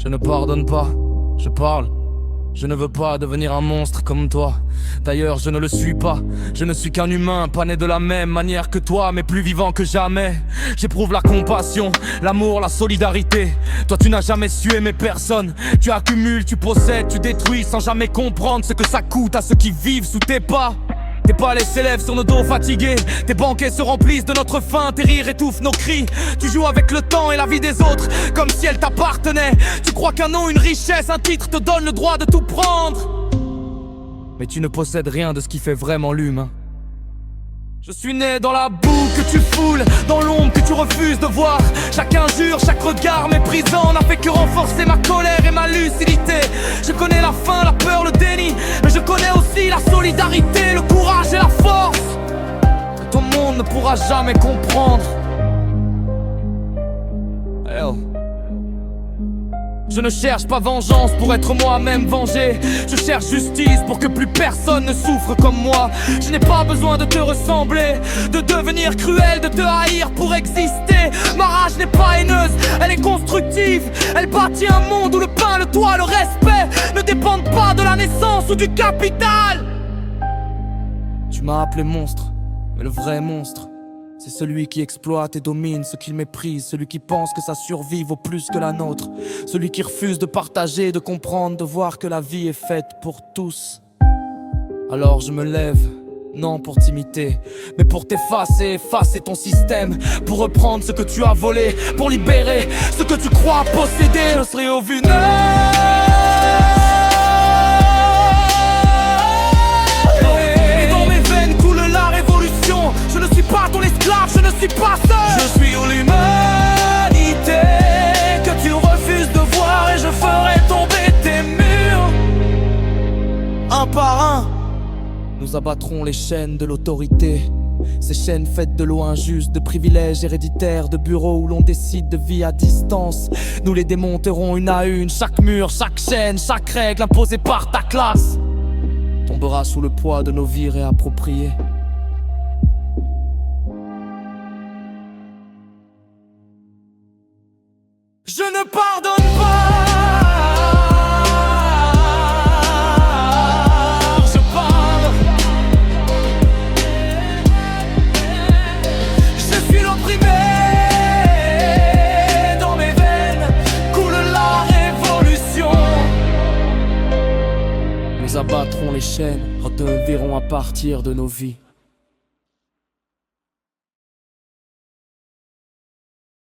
Je ne pardonne pas, je parle. Je ne veux pas devenir un monstre comme toi. D'ailleurs je ne le suis pas. Je ne suis qu'un humain, pas né de la même manière que toi, mais plus vivant que jamais. J'éprouve la compassion, l'amour, la solidarité. Toi tu n'as jamais su aimer personne. Tu accumules, tu possèdes, tu détruis sans jamais comprendre ce que ça coûte à ceux qui vivent sous tes pas. Tes pas les s'élèvent sur nos dos fatigués. Tes banquets se remplissent de notre faim. Tes rires étouffent nos cris. Tu joues avec le temps et la vie des autres comme si elle t'appartenait. Tu crois qu'un nom, une richesse, un titre te donne le droit de tout prendre. Mais tu ne possèdes rien de ce qui fait vraiment l'humain. Je suis né dans la boue que tu foules, dans l'ombre que tu refuses de voir. Chaque injure, chaque regard méprisant n'a fait que renforcer ma colère et ma lucidité. Je connais la faim, la peur, le déni, mais je connais aussi la solidarité, le courage et la force que ton monde ne pourra jamais comprendre. Hell. Je ne cherche pas vengeance pour être moi-même vengé. Je cherche justice pour que plus personne ne souffre comme moi. Je n'ai pas besoin de te ressembler, de devenir cruel, de te haïr pour exister. Ma rage n'est pas haineuse, elle est constructive. Elle bâtit un monde où le pain, le toit, le respect ne dépendent pas de la naissance ou du capital. Tu m'as appelé monstre, mais le vrai monstre, c'est celui qui exploite et domine ce qu'il méprise. Celui qui pense que sa survie vaut plus que la nôtre. Celui qui refuse de partager, de comprendre, de voir que la vie est faite pour tous. Alors je me lève, non pour t'imiter, mais pour t'effacer, effacer ton système. Pour reprendre ce que tu as volé, pour libérer ce que tu crois posséder. Je serai au vu neuf. Je ne suis pas ton esclave, je ne suis pas seul. Je suis l'humanité que tu refuses de voir, et je ferai tomber tes murs. Un par un, nous abattrons les chaînes de l'autorité. Ces chaînes faites de lois injustes, de privilèges héréditaires, de bureaux où l'on décide de vie à distance. Nous les démonterons une à une. Chaque mur, chaque chaîne, chaque règle imposée par ta classe tombera sous le poids de nos vies réappropriées. Je ne pardonne pas, je parle. Je suis l'opprimé, dans mes veines coule la révolution. Nous abattrons les chaînes, redeverrons à partir de nos vies.